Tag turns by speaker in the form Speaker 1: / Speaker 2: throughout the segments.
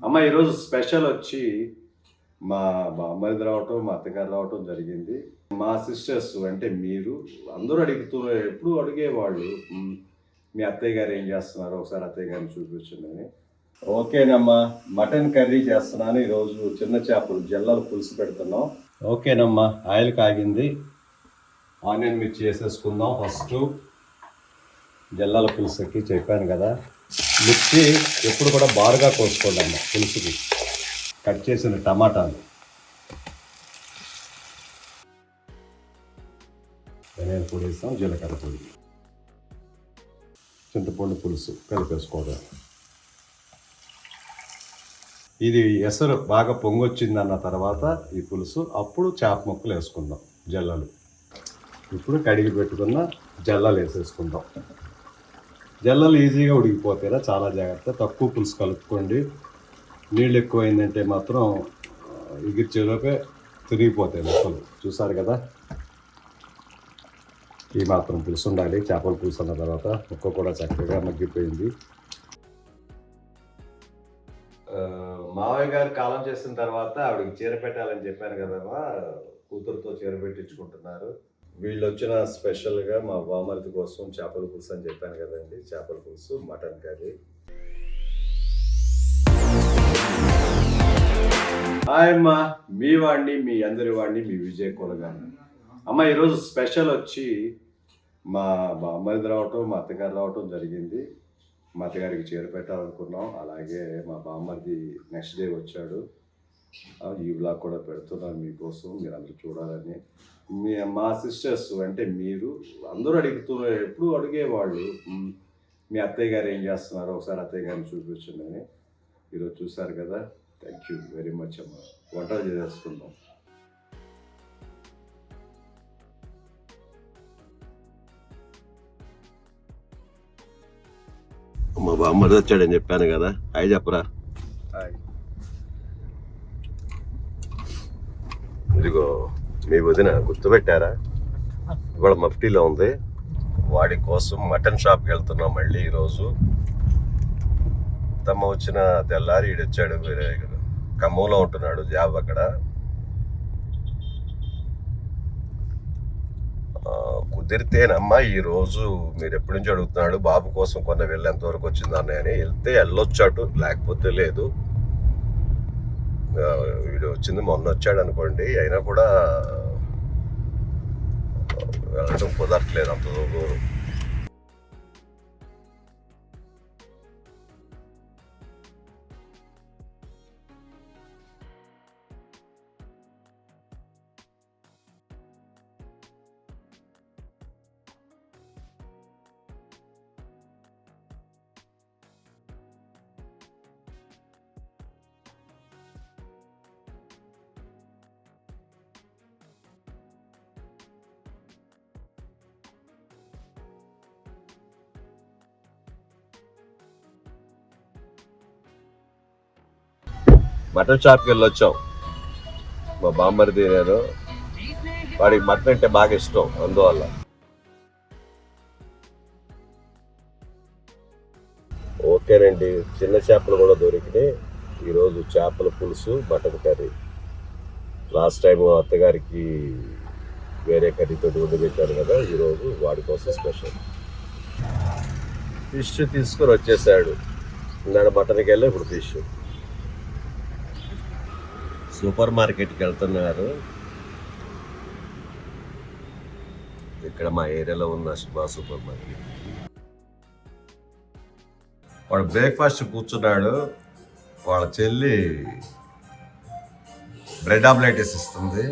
Speaker 1: అమ్మ ఈరోజు స్పెషల్ వచ్చి మా బామ్మర్ది రావటం, మా అత్తగారు రావటం జరిగింది. మా సిస్టర్స్ అంటే మీరు అందరూ ఎప్పుడూ అడిగేవాళ్ళు. మీ అత్తయ్య గారు ఏం చేస్తున్నారో ఒకసారి అత్తయ్య గారిని చూపించండి అని. ఓకేనమ్మా, మటన్ కర్రీ చేస్తున్నాను ఈరోజు. చిన్న చేపలు జల్లలు పులుసు పెడుతున్నాం. ఓకేనమ్మా, ఆయిల్ కాగింది. ఆనియన్ మిర్చి వేసేసుకుందాం. ఫస్ట్ జల్లల పులుసుకి చెప్పాను కదా, మిర్చి ఎప్పుడు కూడా బారుగా కోసుకోండి అమ్మ. పులుసుకి కట్ చేసిన టమాటాలు, ధనియాల పొడి వేస్తాం, జీలకర్ర పొడి, చింతపండు పులుసు కలిపేసుకోవడం. ఇది ఎసరు బాగా పొంగొచ్చిందన్న తర్వాత ఈ పులుసు, అప్పుడు చేప ముక్కలు వేసుకుందాం. జల్లలు ఇప్పుడు కడిగి పెట్టుకున్న జల్లలు వేసేసుకుందాం. జల్లలు ఈజీగా ఉడికిపోతాయిరా, చాలా జాగ్రత్త. తక్కువ పులుసు కలుపుకోండి. నీళ్ళు ఎక్కువైందంటే మాత్రం ఎగిర్చేలోపే తిరిగిపోతాయి ముక్కలు. చూసారు కదా, ఈ మాత్రం పులుసు ఉండాలి. చేపల పులుసు అన్న తర్వాత ముక్క కూడా చక్కగా మగ్గిపోయింది. మావయ్య గారు కాలం చేసిన తర్వాత ఆవిడకి చీర పెట్టాలని చెప్పాను కదమ్మా, కూతురుతో చీర పెట్టించుకుంటున్నారు. వీళ్ళు వచ్చిన స్పెషల్గా మా బామర్ది కోసం చేపల పులుసు అని చెప్పాను కదండి. చేపల పులుసు, మటన్ కర్రీ. హాయ్ అమ్మా, మీ వాడిని, మీ అందరి వాడిని, మీ విజయ్ కొలగాని. అమ్మ ఈరోజు స్పెషల్ వచ్చి మా బామ్మర్ది రావటం, మా అత్తగారు రావటం జరిగింది. మా అత్తగారికి చీర పెట్టాలనుకున్నాం. అలాగే మా బామ్మర్ది నెక్స్ట్ డే వచ్చాడు. ఈ వ్లాగ్ కూడా పెడుతున్నాను మీకోసం, మీరు అందరూ చూడాలని. మా సిస్టర్స్ అంటే మీరు అందరూ ఎప్పుడూ అడిగేవాళ్ళు. మీ అత్తయ్య గారు ఏం చేస్తున్నారో ఒకసారి అత్తయ్య గారిని చూపించండి అని. ఈరోజు చూసారు కదా, థ్యాంక్ యూ వెరీ మచ్ అమ్మ. వంటలు చేసేసుకుందాం. మా బామ్మది వచ్చాడని చెప్పాను కదా, హాయ్ చెప్పరా. హాయ్. ఇదిగో మీ వదిన గుర్తుపెట్టారా, ఇవాళ మఫ్టీలో ఉంది. వాడి కోసం మటన్ షాప్కి వెళ్తున్నాం మళ్ళీ ఈరోజు. తమ్మ వచ్చిన తెల్లారి ఈడొచ్చాడు. వేరే ఖమ్మంలో ఉంటున్నాడు, జాబ్ అక్కడ. కుదిరితేనమ్మా ఈరోజు, మీరు ఎప్పటి నుంచి అడుగుతున్నాడు బాబు కోసం కొన్న వెళ్ళి ఎంతవరకు వచ్చింది అన్నయ్య అని. వెళ్తే వెళ్ళొచ్చాడు, లేకపోతే లేదు. వీడు వచ్చింది మొన్న వచ్చాడు అనుకోండి, అయినా కూడా వెళ్ళడం కుదరట్లేదు అంత దూరం. మటన్ షాప్కి వెళ్ళొచ్చాం మా బామ్మర్ది నేను. వాడికి మటన్ అంటే బాగా ఇష్టం, అందువల్ల. ఓకేనండి, చిన్న చేపలు కూడా దొరికినాయి. ఈరోజు చేపల పులుసు, మటన్ కర్రీ. లాస్ట్ టైం అత్తగారికి వేరే కర్రీతో వండి పెట్టాను కదా, ఈరోజు వాడి కోసం స్పెషల్. ఫిష్ తీసుకొని వచ్చేసాడు. ఇందాక మటన్కి వెళ్ళి ఇప్పుడు ఫిష్. సూపర్ మార్కెట్కి వెళ్తున్నారు. ఇక్కడ మా ఏరియాలో ఉన్న శుభా సూపర్ మార్కెట్. వాడు బ్రేక్ఫాస్ట్ కూర్చున్నాడు. వాళ్ళ చెల్లి బ్రెడ్ ఆమ్లెట్ ఇస్తుంది.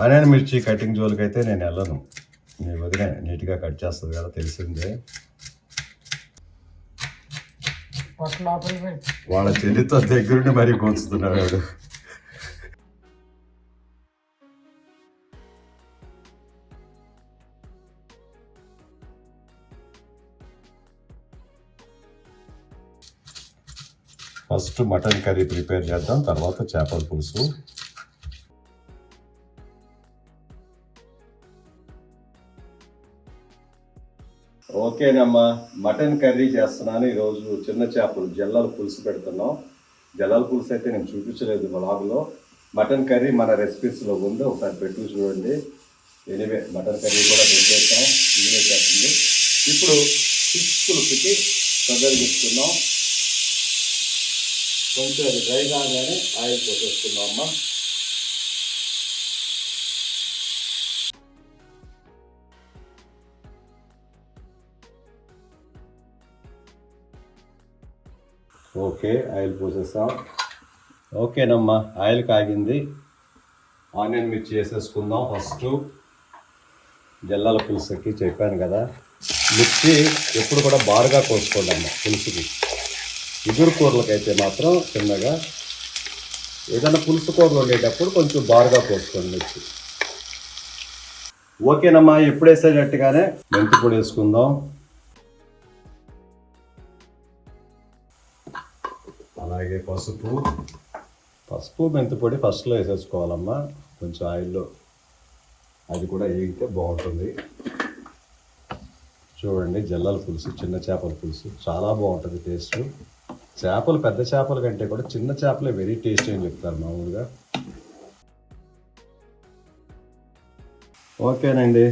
Speaker 1: ఆనియన్ మిర్చి కటింగ్ జోలికి అయితే నేను వెళ్ళను. మీ వదిన నీట్గా కట్ చేస్తుంది కదా, తెలిసిందే. వాళ్ళ చెల్లితో దగ్గరుండి మరీ కోచుతున్నాడు. ఫస్ట్ మటన్ కర్రీ ప్రిపేర్ చేద్దాం, తర్వాత చేపల పులుసు. ఓకేనమ్మా, మటన్ కర్రీ చేస్తున్నాను ఈరోజు. చిన్న చేపలు జల్లల పులుసు పెడుతున్నాం. జల్లల పులుసు అయితే నేను చూపించలేదు బ్లాగ్లో. మటన్ కర్రీ మన రెసిపీస్లో ఉంది, ఒకసారి పెట్టి చూడండి. ఎనివే మటన్ కర్రీ కూడా పెట్టేస్తాం, ఇదిలో చేస్తుంది. ఇప్పుడు ఫిష్ పులుసుకి సదరిగిస్తున్నాం. కొంచెం అది డ్రై కాగానే ఆయిల్ పోసేస్తున్నాం అమ్మ. ఓకే, ఆయిల్ పోసేస్తాం. ఓకేనమ్మా, ఆయిల్ కాగింది. ఆనియన్ మిర్చి వేసేసుకుందాం. ఫస్ట్ జల్లాల పులుసుకి చెప్పాను కదా, మిర్చి ఎప్పుడు కూడా బారుగా కోసుకోండి అమ్మ పులుసుకి. ఇగురు కూరలకైతే మాత్రం చిన్నగా, ఏదైనా పులుసు కూరలు ఉండేటప్పుడు కొంచెం బారుగా కోసుకోండి మిర్చి. ఓకేనమ్మా, ఎప్పుడు వేసేటట్టుగానే మెంతి పొడి వేసుకుందాం. అలాగే పసుపు మెంతి పొడి ఫస్ట్లో వేసేసుకోవాలమ్మా, కొంచెం ఆయిల్లో. అది కూడా వేగితే బాగుంటుంది. చూడండి, జల్లల పులుసు, చిన్న చేపల పులుసు చాలా బాగుంటుంది టేస్ట్. చేపలు పెద్ద చేపల కంటే కూడా చిన్న చేపలే వెరీ టేస్టీ అని చెప్తారు మామూలుగా. ఓకేనండి,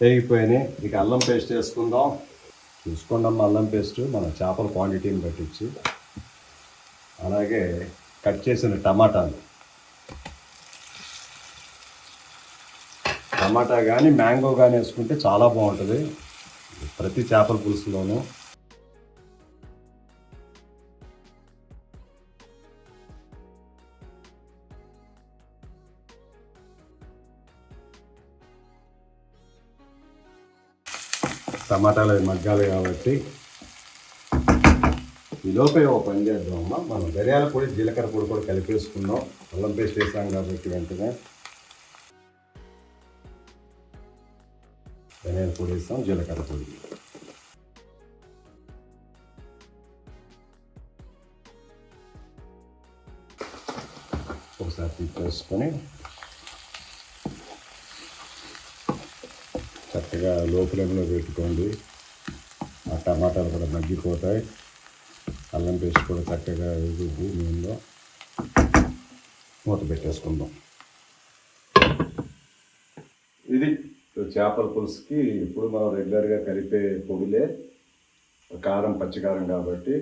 Speaker 1: వేగిపోయినాయి. ఇక అల్లం పేస్ట్ వేసుకుందాం. చూసుకోండి అమ్మ, అల్లం పేస్ట్ మన చేపల క్వాంటిటీని పట్టించి. అలాగే కట్ చేసిన టమాటా కానీ మ్యాంగో కానీ వేసుకుంటే చాలా బాగుంటుంది ప్రతి చేపల పులుసులోనూ. టమాటాలు మగ్గాలి కాబట్టి ఈలోపే ఓ పని చేద్దామమ్మా, మనం ధనియాల పొడి జీలకర్ర పొడి కూడా కలిపేసుకుందాం. అల్లం పేస్ట్ వేసాం కాబట్టి వెంటనే ధనియాల పొడి వేస్తాం, జీలకర్ర పొడి. ఒకసారి తిప్పేసుకొని చక్కగా లో ఫ్లేమ్లో పెట్టుకోండి. ఆ టమాటాలు కూడా మగ్గిపోతాయి, అల్లం పేస్ట్ కూడా చక్కగా వేగుద్ది నూనెలో. మూత పెట్టేసుకుందాం. ఇది చేపల పులుసుకి ఇప్పుడు మనం రెగ్యులర్గా కలిపే పొడిలే, కారం, పచ్చికారం కాబట్టి.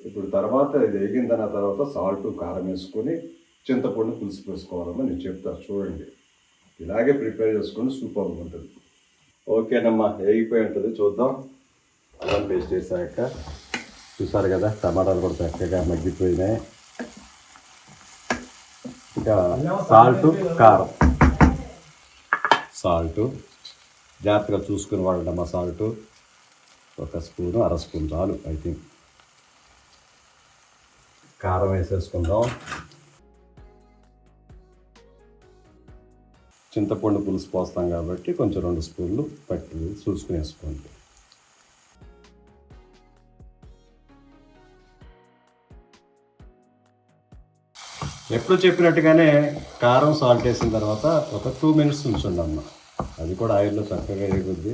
Speaker 1: ఇప్పుడు తర్వాత ఇది వేగిన తర్వాత సాల్ట్, కారం వేసుకొని చింతపండు పులుసు వేసుకోవాలమ్మా. నేను చెప్తాను చూడండి, ఇలాగే ప్రిపేర్ చేసుకొని సూపర్ ఉంటుంది. ఓకేనమ్మా, వేగిపోయి ఉంటుంది, చూద్దాం. అల్లం పేస్ట్ వేసాక చూసారు కదా, టమాటాలు కూడా చక్కగా మగ్గిపోయినాయి. ఇంకా సాల్ట్, కారం. జాగ్రత్తగా చూసుకుని వాడమ్మా. సాల్ట్ ఒక స్పూను, అర స్పూన్ చాలు ఐ థింక్. కారం వేసేసుకుందాం. చింతపండు పులుసు పోస్తాం కాబట్టి కొంచెం 2 స్పూన్లు పట్టి చూసుకుని వేసుకోండి. ఎప్పుడు చెప్పినట్టుగానే కారం, సాల్ట్ వేసిన తర్వాత ఒక 2 మినిట్స్ ఉంచండి అమ్మ. అది కూడా ఆయిల్లో చక్కగా వేగుద్ది.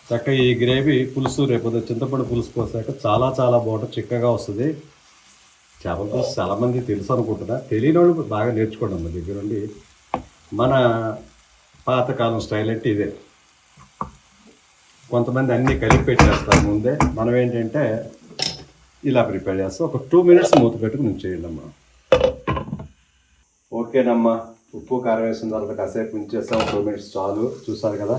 Speaker 1: చక్కగా ఈ గ్రేవీ పులుసు రేపు చింతపండు పులుసు పోసాక చాలా చాలా బాగుంటుంది, చిక్కగా వస్తుంది. చేపల పులుసు చాలామంది తెలుసు అనుకుంటున్నా, తెలియని వాళ్ళు బాగా నేర్చుకోండి అమ్మ దగ్గరుండి. మన పాతకాలం స్టైల్ అంటే ఇదే. కొంతమంది అన్నీ కలిపి పెట్టేస్తారు ముందే, మనం ఏంటంటే ఇలా ప్రిపేర్ చేస్తాం. ఒక 2 మినిట్స్ మూత పెట్టుకుని ఉంచేయండి అమ్మ. ఓకేనమ్మా, ఉప్పు కారం వేసిన తర్వాత కాసేపు ఉంచేస్తాం, 2 మినిట్స్ చాలు. చూసారు కదా,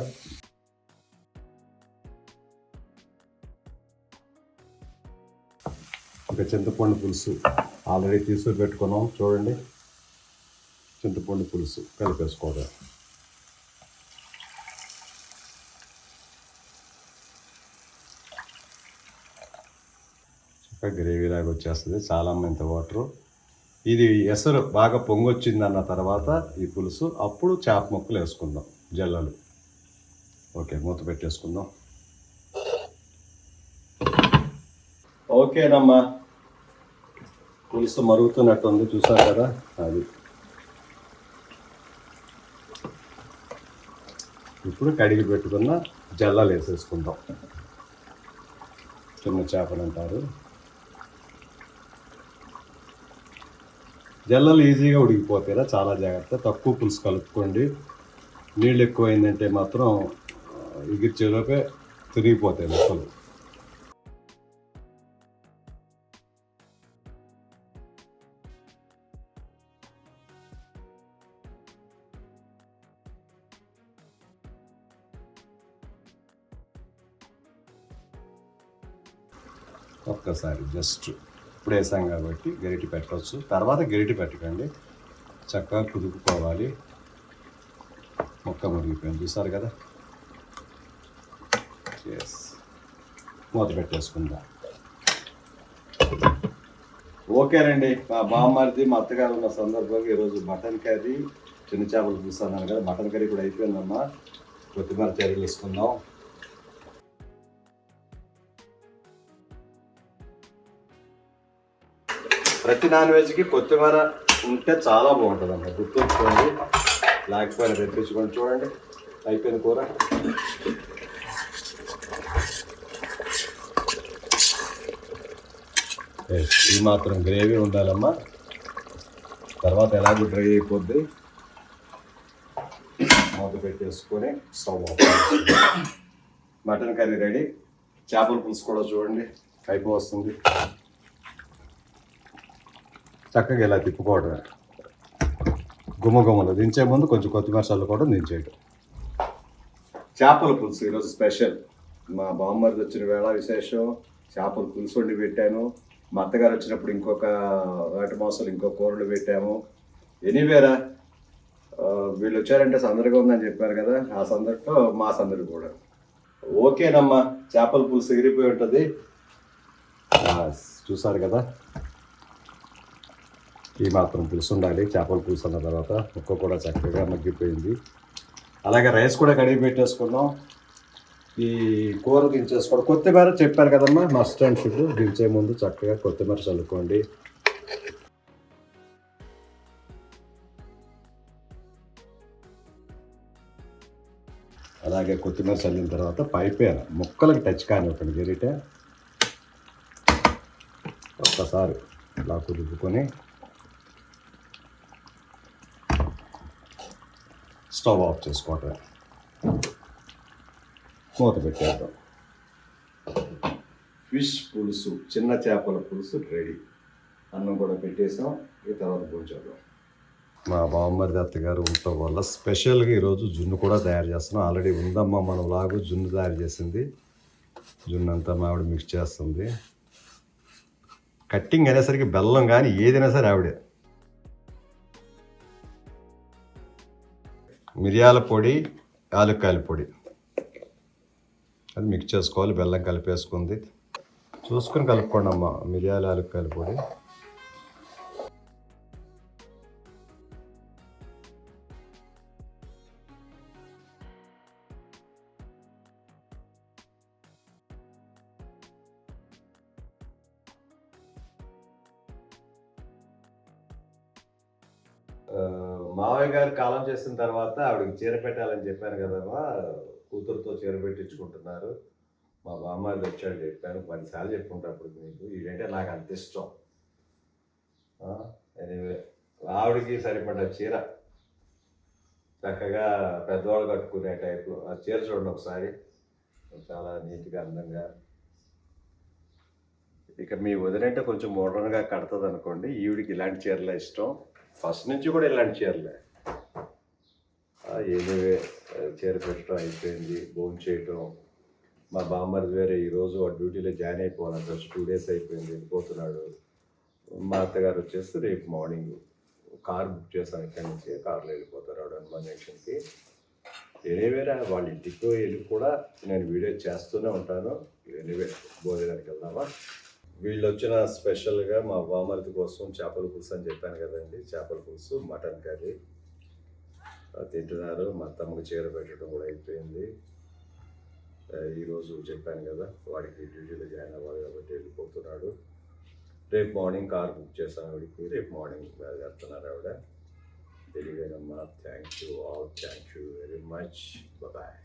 Speaker 1: ఒక చింతపండు పులుసు ఆల్రెడీ తీసుకు పెట్టుకున్నాం చూడండి. చింతపండు పులుసు కలిపేసుకోవడం. గ్రేవీ లాగా వచ్చేస్తుంది. చాలా ఇంత వాటరు. ఇది ఎసరు బాగా పొంగొచ్చిందన్న తర్వాత ఈ పులుసు అప్పుడు చేప ముక్కలు వేసుకుందాం, జల్లలు. ఓకే, మూత పెట్టేసుకుందాం. ఓకేనమ్మా, పులుసు మరుగుతున్నట్టుంది, చూసారు కదా. అది ఇప్పుడు కడిగి పెట్టుకున్న జల్లలు వేసేసుకుందాం. చిన్న చేపలు అంటారు. జల్లలు ఈజీగా ఉడికిపోతాయిరా, చాలా జాగ్రత్త. తక్కువ పులుసు కలుపుకోండి. నీళ్ళు ఎక్కువైందంటే మాత్రం ఎగిర్చేలోపే తిరిగిపోతాయి ముక్కలు. ఒక్కసారి జస్ట్ ఇప్పుడు వేసాం కాబట్టి గరిటె పెట్టవచ్చు. తర్వాత గరిటె పెట్టకండి, చక్కగా కుదుపుకోవాలి. ముక్క మురిగిపోయింది, చూసారు కదా. ఎస్, మూత పెట్టేసుకుందాం. ఓకేనండి, మా బామ్మరిది మా అత్తగారు ఉన్న సందర్భంగా ఈరోజు మటన్ కర్రీ, చిన్న చేపలు చూస్తున్నాను కదా. మటన్ కర్రీ కూడా అయిపోయిందమ్మా. కొత్తిమీర చర్యలు వేసుకుందాం. ప్రతి నాన్ వెజ్కి కొత్తిమీర ఉంటే చాలా బాగుంటుంది అమ్మ, గుర్తుంచుకోండి. లేకపోయినా తెప్పించుకోండి. చూడండి, అయిపోయింది కూర. ఈ మాత్రం గ్రేవీ ఉండాలమ్మా, తర్వాత ఎలాగో డ్రై అయిపోద్ది. మూత పెట్టేసుకొని stove off. Mutton curry ready. చేపల పులుసు కూడా చూడండి అయిపోతుంది. చక్కగా ఇలా తిప్పుకోవడమే. గుమ్మగుమ్మలు దించే ముందు కొంచెం కొత్తిమీర చల్లుకోవడం, దించేయడం. చేపల పులుసు ఈరోజు స్పెషల్. మా బామ్మరిది వచ్చిన వేళ విశేషం. చేపల పులుసు వండి పెట్టాను. మా అత్తగారు వచ్చినప్పుడు ఇంకొక వాటి మాసాలు ఇంకో కూరలు పెట్టాము. ఎనీవేరా, వీళ్ళు వచ్చారంటే సందడిగా ఉందని చెప్పారు కదా, ఆ సందడితో మా సందడి కూడా. ఓకేనమ్మా, చేపల పులుసు ఎగిరిపోయి ఉంటుంది, చూసారు కదా. ఈ మాత్రం పులుసు ఉండాలి. చేపల పులుసు అన్న తర్వాత ముక్క కూడా చక్కగా మగ్గిపోయింది. అలాగే రైస్ కూడా కడిగి పెట్టేసుకున్నాం. ఈ కూర దించేసుకోవడం. కొత్తిమీర చెప్పారు కదమ్మా, మస్ట్ అండ్ షుడ్. దించే ముందు చక్కగా కొత్తిమీర చల్లుకోండి. అలాగే కొత్తిమీర చల్లిన తర్వాత పైపైన ముక్కలకు టచ్ కానివ్వండి గరిటె. ఒక్కసారి ఇలా కుదుపుకొని స్టవ్ ఆఫ్ చేసుకోవటం. మూత పెట్టేద్దాం. ఫిష్ పులుసు, చిన్న చేపల పులుసు రెడీ. అన్నం కూడా పెట్టేసాం. ఈ తర్వాత భోంచేద్దాం. మా బామ్మరిది అత్తగారు ఉండటం వల్ల స్పెషల్గా ఈరోజు జున్ను కూడా తయారు చేస్తున్నాం. ఆల్రెడీ ఉందమ్మా మనం లాగు జున్ను తయారు చేసింది. జున్ను అంతా మావిడ మిక్స్ చేస్తుంది. కట్టింగ్ అనేసరికి బెల్లం కానీ ఏదైనా సరే ఆవిడే. మిరియాల పొడి, యాలక్కాయల పొడి అది మిక్స్ చేసుకోవాలి. బెల్లం కలిపేసుకుంది, చూసుకొని కలుపుకోండి అమ్మ. మిరియాల యాలక్కాయల పొడి. మావయ్య గారు కాలం చేసిన తర్వాత ఆవిడకి చీర పెట్టాలని చెప్పాను కదమ్మా, కూతురుతో చీర పెట్టించుకుంటున్నారు. మా బామ్మారిది వచ్చాడు, చెప్పాను 10 సార్లు చెప్పుకుంటప్పుడు మీకు. ఇదంటే నాకు అంత ఇష్టం. ఎనీవే, ఆవిడకి సరిపడ్డ చీర చక్కగా పెద్దవాళ్ళు కట్టుకునే టైప్లో ఆ చీర చూడండి ఒకసారి, చాలా నీట్గా అందంగా. ఇక మీ వదినంటే కొంచెం మోడర్న్గా కడుతుంది అనుకోండి. ఈవిడికి ఇలాంటి చీరలే ఇష్టం, ఫస్ట్ నుంచి కూడా ఇలాంటి చీరలే. ఏదేవే చీర పెట్టడం అయిపోయింది, భోజనం చేయటం. మా బామ్మరిది వేరే ఈరోజు డ్యూటీలో జాయిన్ అయిపోవాలి, జస్ట్ 2 days అయిపోయింది, వెళ్ళిపోతున్నాడు. మా అత్తగారు వచ్చేసి రేపు మార్నింగ్ కార్ బుక్ చేశాను ఇక్కడి నుంచి, కార్లో వెళ్ళిపోతారు ఆవిడ హనుమాన్ జంక్షన్కి. ఎనీవేరా వాళ్ళ ఇంటికి వెళ్ళి కూడా నేను వీడియో చేస్తూనే ఉంటాను. ఎనీవే భోజనానికి వెళ్దామా. వీళ్ళు వచ్చిన స్పెషల్గా మా బామర్ది కోసం చేపల పులుసు అని చెప్పాను కదండి, చేపల పులుసు మటన్ కర్రీ తింటున్నారు. మా అత్తమ్మకి చీర పెట్టడం కూడా అయిపోయింది. ఈరోజు చెప్పాను కదా వాడికి డ్యూటీలో జాయిన్ అవ్వాలి కాబట్టి వెళ్ళిపోతున్నాడు. రేపు మార్నింగ్ కార్ బుక్ చేశాను ఆవిడకి, రేపు మార్నింగ్ వెళ్తున్నారు ఆవిడ. తెలియదమ్మా. Thank you all, thank you very much. Bye.